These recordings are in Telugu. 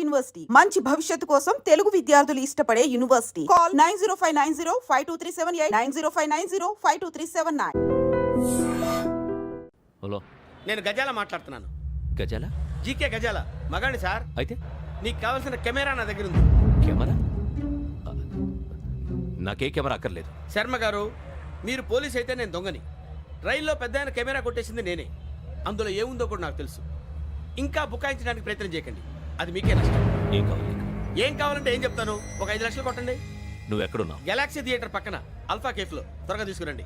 యూనివర్సిటీ మంచి భవిష్యత్తు కోసం తెలుగు విద్యార్థులు ఇష్టపడే యూనివర్సిటీ. కాల్ 9059052378 9059052379. హలో, నేను గజాల మాట్లాడుతున్నాను. గజాల? జీకే గజాల మగాండి సార్. అయితే నీకు కావాల్సిన కెమెరా నా దగ్గర ఉంది. కెమెరా? నాకే కెమెరా అక్కర్లేదు. శర్మ గారు, మీరు పోలీస్ అయితే నేను దొంగని. రైల్లో పెద్ద ఆయన కెమెరా కొట్టేసింది నేనే. అందులో ఏముందో కూడా నాకు తెలుసు. ఇంకా బుకాయించడానికి ప్రయత్నం చేయకండి, అది మీకే నష్టం. ఏం కావాలి? ఏం కావాలంటే ఏం చెప్తాను, ఒక 5 లక్షలు కొట్టండి. నువ్వు ఎక్కడున్నావు? గెలాక్సీ థియేటర్ పక్కన అల్ఫా కేఫ్లో. త్వరగా తీసుకురండి.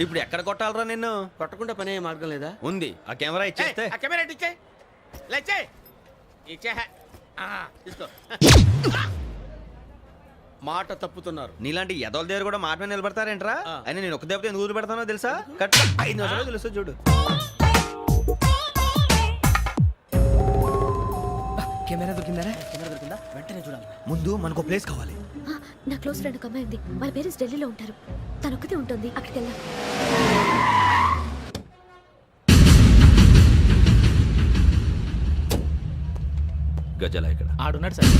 ఇప్పుడు ఎక్కడ కొట్టాలరా నిన్ను? కొట్టకుండా పనే మార్గం లేదా? ఉంది. ఆ కెమెరా ఇచ్చేస్తే. ఆ కెమెరా ఇచ్చే లేచే ఇచ్చే తీసుకో. మాట తప్పుతున్నారు. నీలాంటి ఎదల దగ్గర కూడా మాట మీద నిలబడతారేంట్రా? ఆ. అయినా నేను ఒక దెబ్బతో ఎందుకు పెడతానో తెలుసా? కట్ 5 నిమిషాలు తెలుసు చూడు. కెమెరా దొరికిందా? వెంటనే చూడాలి. ముందు మనకు ప్లేస్ కావాలి. నా క్లోజ్ ఫ్రెండ్ ఒక అమ్మాయి ఉంది. వాళ్ళ పేరెంట్స్ ఢిల్లీలో ఉంటారు. తను ఒక్కతే ఉంటుంది. అక్కడికి వెళ్దాం. గజాల ఇక్కడ ఆడున్నాడు సార్.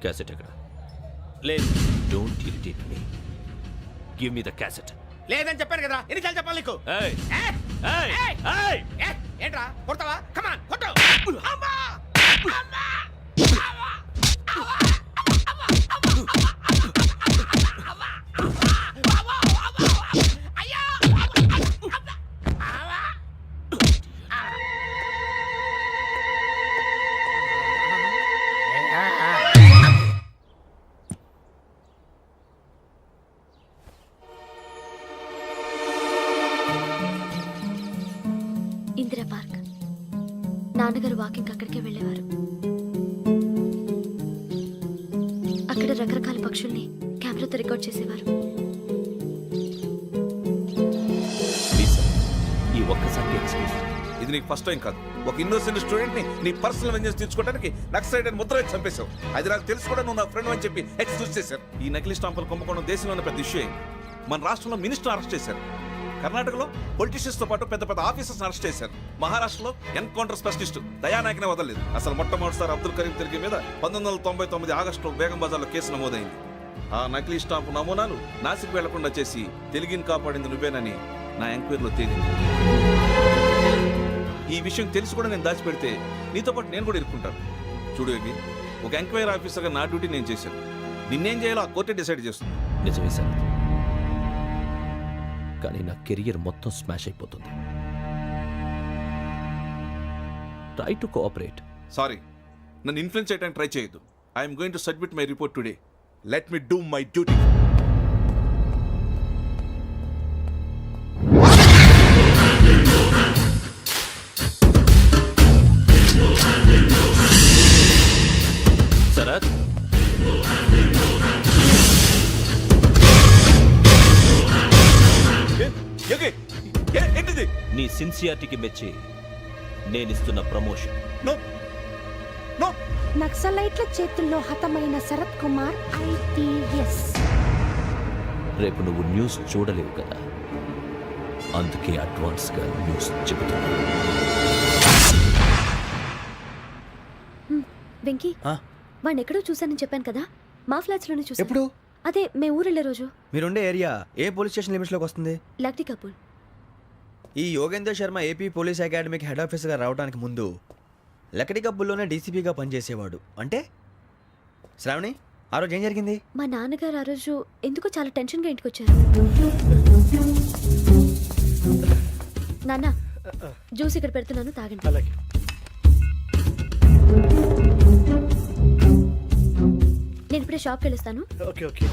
క్యాసెట్ ఎక్కడ? లేదు. Don't irritate me. Give me the cassette. లేదని చెప్పాను కదా, ఎన్నిసార్లు చెప్పాలి నీకు? ఏంట్రా కొడతావా? కమాన్ కొట్టు. అమ్మా! అమ్మా! ఇందిరా పార్క్. నాన్నగారు వాకింగ్ అక్కడికే వెళ్ళేవారు. అక్కడ రకరకాల పక్షుల్ని కెమెరాతో రికార్డ్ చేసేవారు. ప్లీజ్ ఈ ఒక్కసారి ఎక్స్క్యూజ్. ఇది నీకు ఫస్ట్ టైం కాదు. ఒక ఇన్నోసెంట్ స్టూడెంట్ ని నీ పర్సనల్ వెంజెన్స్ తీర్చుకోవడానికి నక్సలైట్ అని ముద్ర వేసి చంపేశావు. అది నాకు తెలుసు కూడా నువ్వు నా ఫ్రెండ్ అని చెప్పి ఎక్స్క్యూజ్ చేశారు. ఈ నకిలీ స్టాంపులు కుంభకోణం దేశంలోనే పెద్ద ఇష్యూ అయింది. మన రాష్ట్రంలో మినిస్టర్ అరెస్ట్ చేశారు. కర్ణాటకలో పొలిటీషియన్స్ తో పాటు పెద్ద పెద్ద ఆఫీసర్స్ అరెస్ట్ చేశారు. మహారాష్ట్రలో ఎన్కౌంటర్ స్పెషలిస్ట్ దయానాయకనే వదలలేదు. అసలు మొట్టమొదటిసారి అబ్దుల్ కరీం తిరిగి మీద 1999 ఆగస్టులో బేగం బజార్లో కేసు నమోదైంది. ఆ నకిలీ స్టాంపు నమూనాలు నాసిక్ వెళ్లకుండా చేసి తెలుగుని కాపాడింది నువ్వేనని నా ఎంక్వైరీలో తేలింది. ఈ విషయం తెలిసి కూడా నేను దాచిపెడితే నీతో పాటు నేను కూడా ఇరుక్కుంటాను. చూడు యోగి, ఒక ఎంక్వైరీ ఆఫీసర్గా నా డ్యూటీ నేను చేశాను. నిన్నేం చేయాలో ఆ కోర్టే డిసైడ్ చేస్తుంది. నిజమే సార్, కానీ నా కెరియర్ మొత్తం స్మాష్ అయిపోతుంది. Try to cooperate. సారీ, నన్ను ఇన్ఫ్లుయెన్స్ చేయడానికి ట్రై చేయొద్దు. I'm going to submit my report today. Let me do my duty. Sharath, ఏంటిది? నీ సిన్సియారిటీకి మెచ్చి నేనిస్తున్న ప్రమోషన్. నక్సలైట్ల చేతుల్లో హతమైన శరత్ కుమార్ IPS. రేపు నువ్వు న్యూస్ చూడలేవు కదా, అందుకే అడ్వాన్స్ గా న్యూస్ చెబుతున్నా. వెంకీ, వాడిని ఎక్కడో చూశానని చెప్పాను కదా, మా ఫ్లాట్స్ లోనే చూసాను. ఎప్పుడు? అదే మే ఊరెళ్ళే రోజు. మీరుండే ఏరియా ఏ పోలీస్ స్టేషన్ లిమిట్స్ లోకి వస్తుంది? లక్టీ కపూర్. ఈ యోగేందర్ శర్మ ఏపీ పోలీస్ అకాడమీకి హెడ్ ఆఫీసర్గా రావడానికి ముందు లకడి కబ్బుల్లోనే డీసీపీగా పనిచేసేవాడు. అంటే శ్రావణి, ఆ రోజు ఏం జరిగింది? మా నాన్నగారు ఆ రోజు ఎందుకో చాలా టెన్షన్గా ఇంటికి వచ్చారు. నాన్న, జ్యూస్ ఇక్కడ పెడుతున్నాను, తాగండి. అలాగే. నేను ఇప్పుడే షాప్కి వెళ్ళొస్తాను. Okay okay.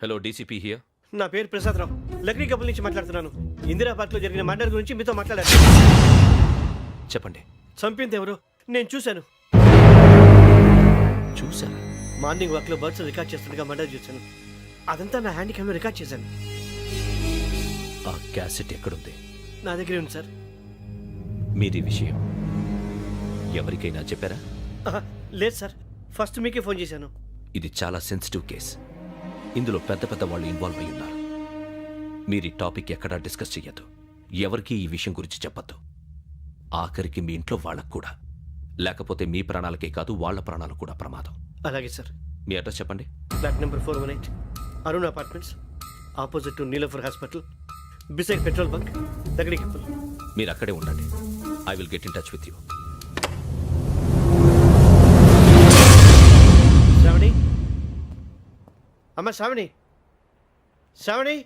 Hello, DCP here. నా పేరు ప్రసాదరావు, లక్డీ కపుల్ నుంచి మాట్లాడుతున్నాను. ఇందిరా పార్క్ లో జరిగిన మర్డర్ గురించి మీతో మాట్లాడారు. చెప్పండి. చంపింది ఎవరు? నేను చూశాను. చూసారా? మార్నింగ్ వాక్ లో బర్డ్స్ రికార్డ్ చేస్తుండగా మర్డర్ చూశాను. అదంతా నా హ్యాండ్ క్యామ్ లో రికార్డ్ చేశాను. ఆ క్యాసెట్ ఎక్కడుంది? నా దగ్గరే ఉంది సార్. మీది విషయం ఎవరికైనా చెప్పారా? లేదు సార్, ఫస్ట్ మీకే ఫోన్ చేశాను. ఇది చాలా సెన్సిటివ్ కేస్. ఇందులో పెద్ద పెద్ద వాళ్ళు ఇన్వాల్వ్ అయి ఉన్నారు. మీరు ఈ టాపిక్ ఎక్కడా డిస్కస్ చెయ్యొద్దు. ఎవరికీ ఈ విషయం గురించి చెప్పొద్దు. ఆఖరికి మీ ఇంట్లో వాళ్ళకు కూడా. లేకపోతే మీ ప్రాణాలకే కాదు వాళ్ళ ప్రాణాలు కూడా ప్రమాదం. అలాగే సార్. మీ అడ్రస్ చెప్పండి. Flat number 418 Arun apartments, opposite to Niloufer hospital, beside petrol bunk, Lakdikapul. మీరు అక్కడే ఉండండి. I will get in touch with you. Shravani, అమ్మ శ్రావణి, శ్రావణి.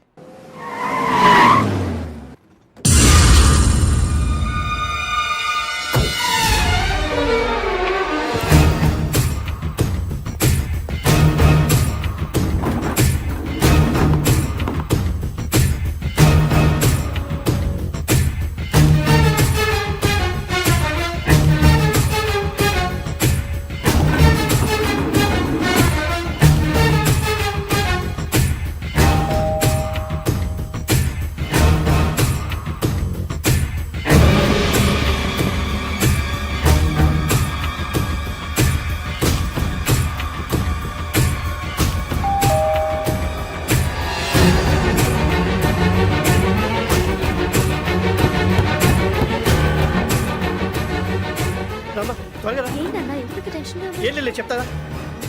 రమ్మా, త్వరగా రా. ఏంటన్నా ఎందుకు టెన్షన్ ఏం లేదు చెప్తారా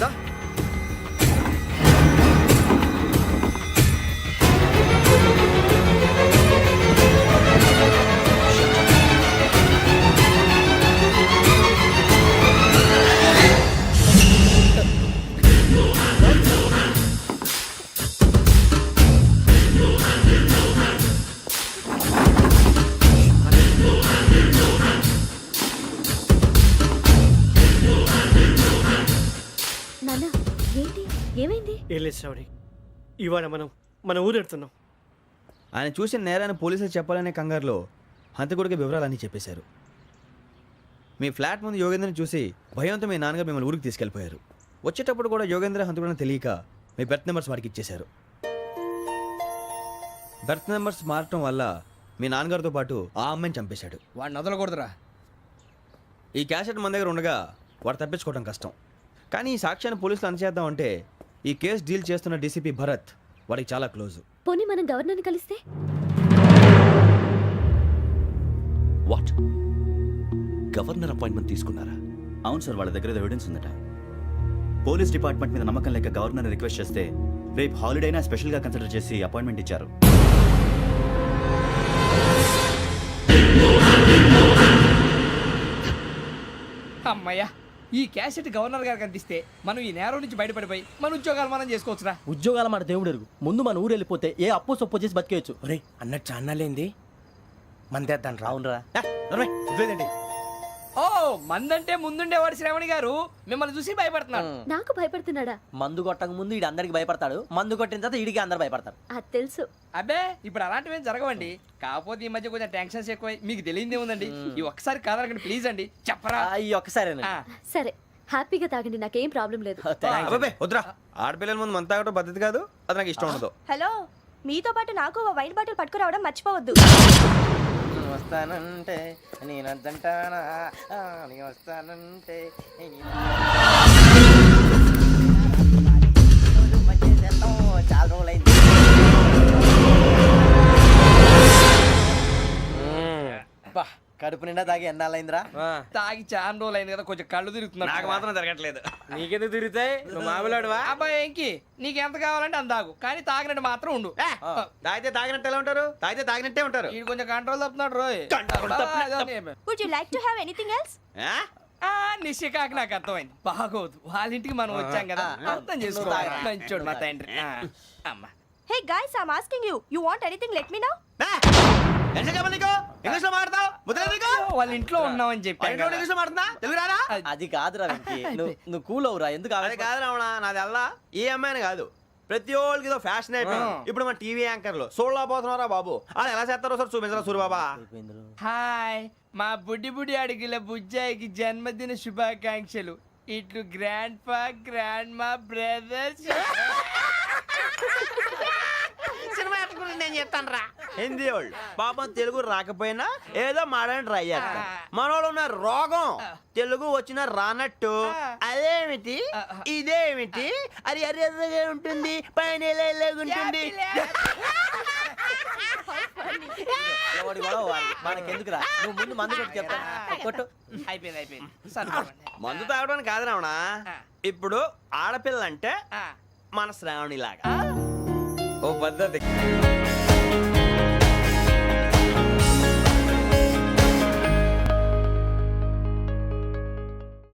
దా. నాన్న ఏంటి ఏమైంది? ఏం లేదు శ్రావణి, ఇవాళ మనం మన ఊరెడుతున్నాం. ఆయన చూసిన నేరాన్ని పోలీసులు చెప్పాలనే కంగారులో హంతకుడికి వివరాలన్నీ చెప్పేశారు. మీ ఫ్లాట్ ముందు యోగేంద్రని చూసి భయంతో మీ నాన్నగారు మిమ్మల్ని ఊరికి తీసుకెళ్ళిపోయారు. వచ్చేటప్పుడు కూడా యోగేంద్ర హంతకుడని తెలియక మీ బెర్త్ నెంబర్స్ వాడికి ఇచ్చేశారు. బెర్త్ నెంబర్స్ మారటం వల్ల మీ నాన్నగారితో పాటు ఆ అమ్మాయిని చంపేశాడు. వాడిని వదలకూడదురా. ఈ క్యాసెట్ మన దగ్గర ఉండగా వాడు తప్పించుకోవడం కష్టం. కానీ ఈ సాక్ష్యాన్ని పోలీసులు అందచేద్దామంటే ఈ కేసు డీల్ చేస్తున్న డీసీపీ భరత్ వాడికి చాలా క్లోజ్. పోనీ మనం గవర్నర్ని కలిస్తే? వాట్? గవర్నర్ అపాయింట్మెంట్ తీసుకున్నారా? అవును సార్, వాళ్ళ దగ్గర ఎవిడెన్స్ ఉందట. పోలీస్ డిపార్ట్మెంట్ మీద నమ్మకం లేక గవర్నర్ రిక్వెస్ట్ చేస్తే రేపు హాలిడేనా స్పెషల్గా కన్సిడర్ చేసి అపాయింట్మెంట్ ఇచ్చారు. అమ్మయ్యా, ఈ క్యాసెట్ గవర్నర్ గారికి అందిస్తే మనం ఈ నేరం నుంచి బయటపడిపోయి మన ఉద్యోగాలు మనం చేసుకోవచ్చురా. ఉద్యోగాల మాట దేవుడు ఎరుగు. ముందు మన ఊరు వెళ్ళిపోతే ఏ అప్పు సొప్పు చేసి బతికేయచ్చు. ఒరే అన్నట్టు చాన్నాలేంది మందేద్దాం రా. అవునరా. ఓ మందంటే ముందుండేవాడు శ్రావణి గారు మిమ్మల్ని చూసి భయపడుతున్నాడు. నాకు భయపడుతున్నాడా? మందు కొట్టక ముందు ఈడు అందరికి భయపడతాడు, మందు కొట్టిన తర్వాత ఈడికి అందరు భయపడతారు. అది తెలుసు. అబ్బే ఇప్పుడు అలాంటివి ఏం జరగవండి. కాకపోతే ఈ మధ్య కొంచెం టెన్షన్స్ ఎక్కువై మీకు తెలియదే ఉందండి. ఈ ఒక్కసారి కాదనకండి ప్లీజ్ అండి, చెప్పరా. ఈ ఒక్కసారి సరే హ్యాపీగా తాగండి, నాకేం ప్రాబ్లం లేదు. అబ్బాబే వద్దురా, ఆడపిల్లల ముందు మంత తాగటం పద్ధతి కాదు. అది నాకు ఇష్టం ఉండదు. హలో, మీతో పాటు నాకు ఓ వైన్ బాటిల్ పట్టుకురావడం మర్చిపోవద్దు. వస్తానంటే నేనంటానా, వస్తానంటే చాలా రోజులైంది. కడుపు నిండా తాగి ఎన్నాళ్ళైందిరా? తాగి చాలా రోజులు అయింది కదా, కొంచెం కళ్ళు తిరుగుతున్నాడు. నాకు మాత్రం జరగట్లేదు. నీకెందుకు తిరుగుతాయి? నువ్వు మామూలుడువా? అబ్బాయి ఏంకి నీకు ఎంత కావాలంటే అంత తాగు, కానీ తాగినట్టు మాత్రం ఉండు. తాగితే తాగినట్టు ఎలా ఉంటారు? తాగితే తాగినట్టే ఉంటారు. ఇది కొంచెం కంట్రోల్ తప్పుతున్నాడు రోయ్. Would you like to have anything else? నిశ్చికాకి నాకు అర్థమైంది. బాగోదు, వాళ్ళ ఇంటికి మనం వచ్చాం కదా, అర్థం చేసుకోవాలి. మంచోడు మా తండ్రి. అమ్మ hey guys, I am asking you, you want anything let me know. English లో మాట్లాడతావు? వాళ్ళ ఇంట్లో ఉన్నామని చెప్పాను కదా. ఇంగ్లీష్ లో మాట్లాడుతున్నా తెలుగు రాదా? అది కాదురా వెంకీ, నువ్వు కూల్ అవురా. ఎందుకు అది కాదు రావణ, నాది అల్లా ఏ అమ్మాయిని కాదు, ప్రతి ఒక్కరికి ఇదో ఫ్యాషన్ అయిపోయింది. ఇప్పుడు మన టీవీ యాంకర్లు సోళ్ళ పోతున్నారా బాబు, వాళ్ళు ఎలా చేస్తారో సార్ చూపించరా సూరిబాబా. హాయ్, మా బుడ్డి బుడి అడిగిల బుజ్జాయికి జన్మదిన శుభాకాంక్షలు. ఇట్లు గ్రాండ్ ఫా గ్రాండ్ మా బ్రదర్స్. సినిమా నేనేం చెప్తాను రా హిందీ వాళ్ళు పాపం తెలుగు రాకపోయినా ఏదో మాడని ట్రై చేస్తారు మనోళ్ళు ఉన్న రోగం తెలుగు వచ్చిన రానట్టు అదేమిటి ఇదేమిటి అది అరిగా ఉంటుంది పైన ఉంటుంది మనకెందుకురా నువ్వు ముందు మందు కొట్టు చెప్తా కొట్టు అయిపోయింది సరిపోండి. మందు తాగడానికి కాదు రావణ ఇప్పుడు ఆడపిల్ల అంటే మన శ్రావణిలాగా ఓ పద్ధతి